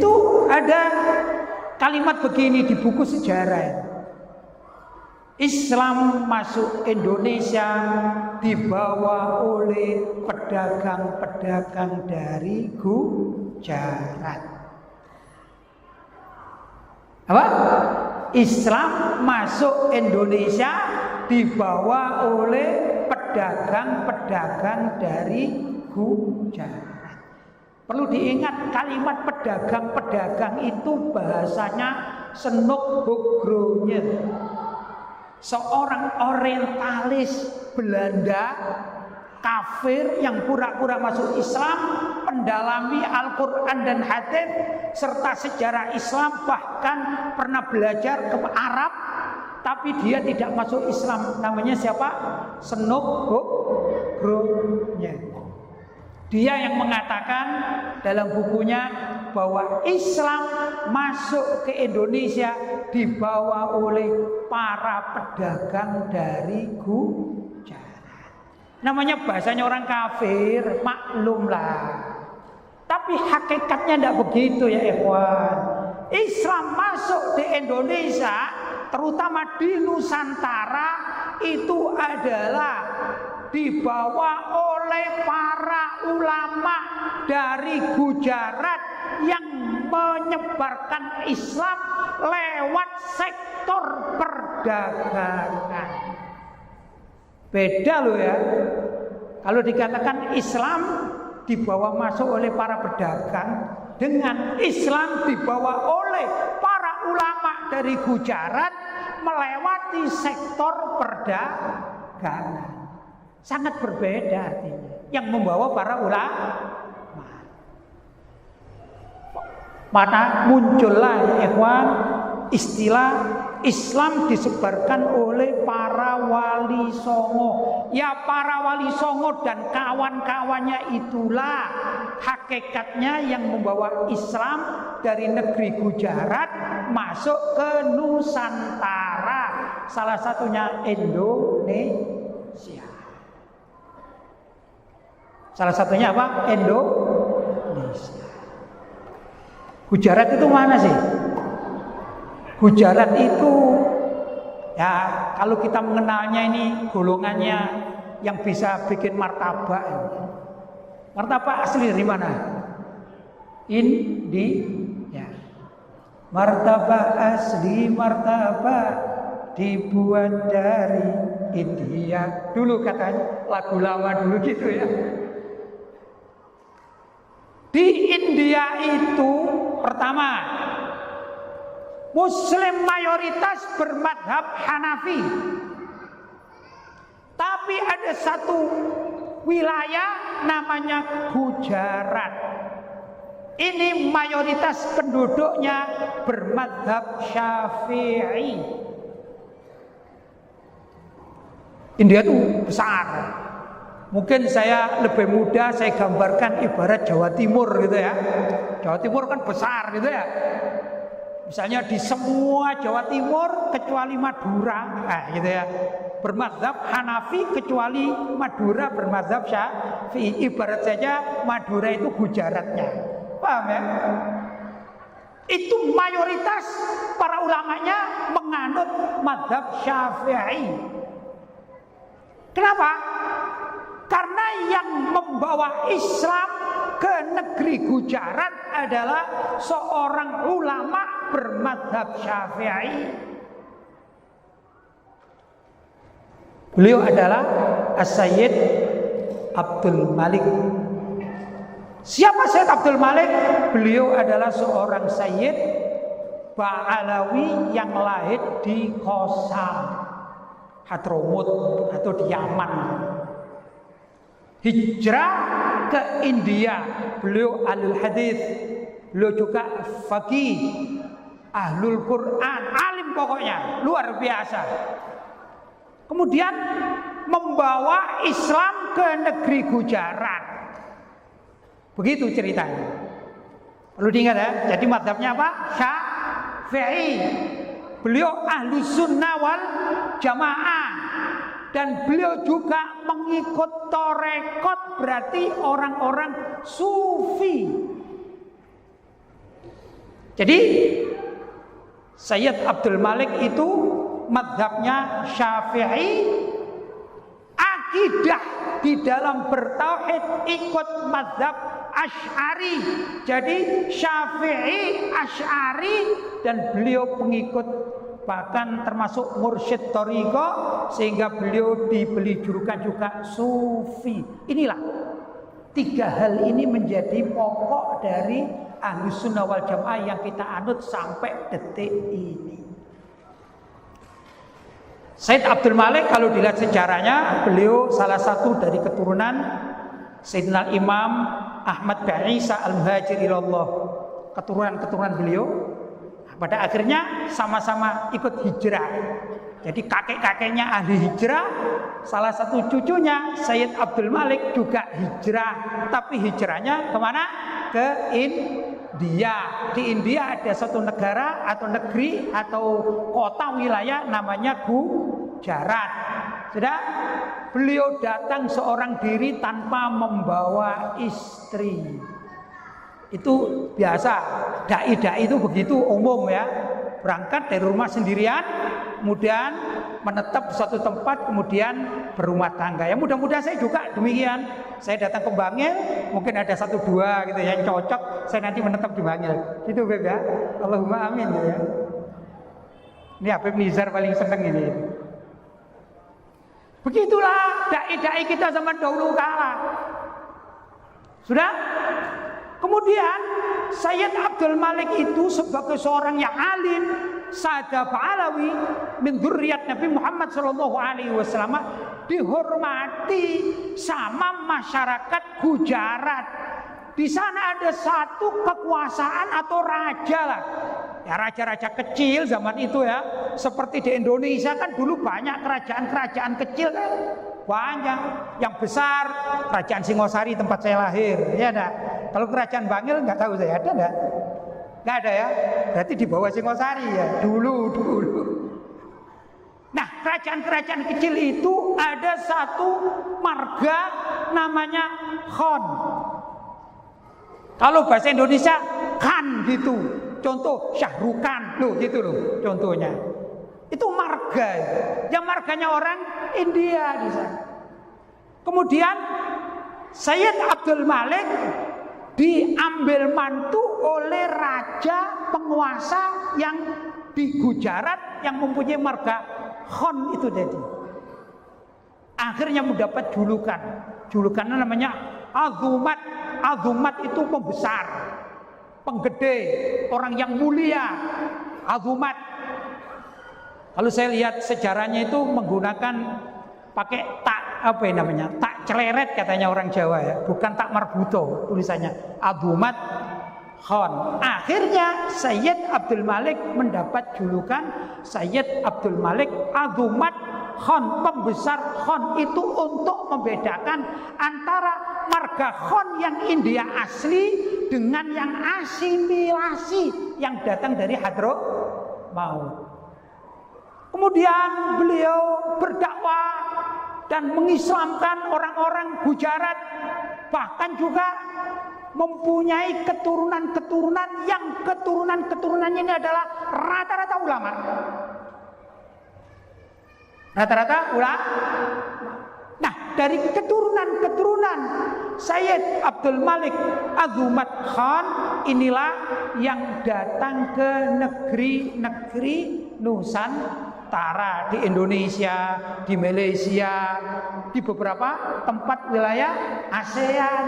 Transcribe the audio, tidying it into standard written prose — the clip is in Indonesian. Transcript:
Itu ada kalimat begini di buku sejarah. Islam masuk Indonesia dibawa oleh pedagang-pedagang dari Gujarat. Apa? Islam masuk Indonesia dibawa oleh pedagang-pedagang dari Gujarat. Perlu diingat kalimat pedagang-pedagang itu bahasanya Senuk Hogronje. Seorang orientalis Belanda kafir yang pura-pura masuk Islam, mendalami Al-Quran dan hadis serta sejarah Islam, bahkan pernah belajar ke Arab, tapi dia tidak masuk Islam. Namanya siapa? Senuk Hogronje. Dia yang mengatakan dalam bukunya bahwa Islam masuk ke Indonesia dibawa oleh para pedagang dari Gujarat. Namanya bahasanya orang kafir, maklumlah. Tapi hakikatnya tidak begitu ya ikhwan. Islam masuk di Indonesia, terutama di Nusantara, itu adalah dibawa oleh para ulama dari Gujarat yang menyebarkan Islam lewat sektor perdagangan. Beda loh ya. Kalau dikatakan Islam dibawa masuk oleh para pedagang dengan Islam dibawa oleh para ulama dari Gujarat melewati sektor perdagangan. Sangat berbeda artinya. Yang membawa para ulama. Maka muncullah ikhwan istilah Islam disebarkan oleh para wali songo. Ya para wali songo dan kawan-kawannya itulah hakikatnya yang membawa Islam dari negeri Gujarat masuk ke Nusantara. Salah satunya Indonesia. Salah satunya apa? Indonesia. Gujarat itu mana sih? Gujarat itu ya kalau kita mengenalnya ini golongannya yang bisa bikin martabak. Martabak asli dari mana? India. Martabak asli martabak dibuat dari India. Dulu katanya lagu lama dulu gitu ya. Di India itu pertama Muslim mayoritas bermadhab Hanafi. Tapi ada satu wilayah namanya Gujarat. Ini mayoritas penduduknya bermadhab Syafi'i. India itu besar. Mungkin saya lebih mudah saya gambarkan ibarat Jawa Timur gitu ya. Jawa Timur kan besar gitu ya. Misalnya di semua Jawa Timur kecuali Madura, nah gitu ya. Bermadzhab Hanafi kecuali Madura bermadzhab Syafi'i. Ibarat saja Madura itu Gujaratnya. Paham ya? Itu mayoritas para ulamanya menganut madzhab Syafi'i. Kenapa? Karena yang membawa Islam ke negeri Gujarat adalah seorang ulama bermadzhab Syafi'i. Beliau adalah As-Sayyid Abdul Malik. Siapa Sayyid Abdul Malik? Beliau adalah seorang Sayyid Ba'alawi yang lahir di Qosam, Hadramut atau di Yaman. Hijrah ke India, beliau ahlul hadis, beliau juga faqih, ahlul Quran, alim pokoknya, luar biasa. Kemudian membawa Islam ke negeri Gujarat. Begitu ceritanya. Perlu diingat ya, jadi mazhabnya apa? Syafi'i. Beliau ahlu sunnah wal jamaah. Dan beliau juga mengikut torekot, berarti orang-orang sufi. Jadi Sayyid Abdul Malik itu mazhabnya Syafi'i, akidah di dalam bertauhid ikut mazhab Asy'ari. Jadi Syafi'i, Asy'ari, dan beliau pengikut bahkan termasuk mursyid thariqah, sehingga beliau diberi julukan juga sufi. Inilah tiga hal ini menjadi pokok dari Ahlus Sunnah wal Jamaah yang kita anut sampai detik ini. Sayyid Abdul Malik kalau dilihat sejarahnya, beliau salah satu dari keturunan Sayyidina Imam Ahmad bin Isa al-Muhajir ilallah. Keturunan beliau pada akhirnya sama-sama ikut hijrah. Jadi kakek-kakeknya ahli hijrah, salah satu cucunya Sayyid Abdul Malik juga hijrah. Tapi hijrahnya kemana? Ke India. Di India ada satu negara atau negeri atau kota wilayah namanya Gujarat. Sudah, beliau datang seorang diri tanpa membawa istri. Itu biasa, dai-dai itu begitu umum ya. Berangkat dari rumah sendirian, kemudian menetap di suatu tempat, kemudian berumah tangga. Ya mudah-mudahan saya juga demikian. Saya datang ke Bangil, mungkin ada 1-2 gitu ya yang cocok, saya nanti menetap di Bangil. Gitu Beb ya. Allahumma amin ya. Ini Habib Nizar paling seneng ini. Begitulah dai-dai kita zaman dahulu kala. Sudah? Kemudian Sayyid Abdul Malik itu sebagai seorang yang alim, Sada Ba'alawi min dzurriyyat Nabi Muhammad sallallahu alaihi wasallam, dihormati sama masyarakat Gujarat. Di sana ada satu kekuasaan atau raja lah. Ya raja-raja kecil zaman itu ya. Seperti di Indonesia kan dulu banyak kerajaan-kerajaan kecil kan. Banyak. Yang besar kerajaan Singosari tempat saya lahir. Ya enggak? Kalau kerajaan Bangil nggak tahu saya ada enggak? Nggak ada ya. Berarti di bawah Singosari ya. Dulu. Nah, kerajaan-kerajaan kecil itu ada satu marga namanya Khan. Kalau bahasa Indonesia Khan gitu. Contoh Syahrukan loh gitu loh contohnya. Itu marga. Yang marganya orang India di sana. Kemudian Sayyid Abdul Malik diambil mantu oleh raja penguasa yang di Gujarat yang mempunyai marga Khan itu tadi. Akhirnya mendapat julukan. Julukannya namanya Azumat. Azumat itu pembesar, penggede, orang yang mulia. Azumat. Kalau saya lihat sejarahnya itu menggunakan pakai tak apa namanya? Tak celeret katanya orang Jawa ya, bukan tak marbuto tulisannya. Azumat Khan. Akhirnya Sayyid Abdul Malik mendapat julukan Sayyid Abdul Malik Azumat Khan, pembesar Khan. Itu untuk membedakan antara marga Khan yang India asli dengan yang asimilasi yang datang dari Hadramaut. Kemudian beliau berdakwah dan mengislamkan orang-orang Gujarat, bahkan juga mempunyai keturunan-keturunan yang keturunan-keturunannya ini adalah rata-rata ulama. Rata-rata ulama. Nah, dari keturunan-keturunan Sayyid Abdul Malik Azumat Khan inilah yang datang ke negeri-negeri Nusantara, di Indonesia, di Malaysia, di beberapa tempat wilayah ASEAN.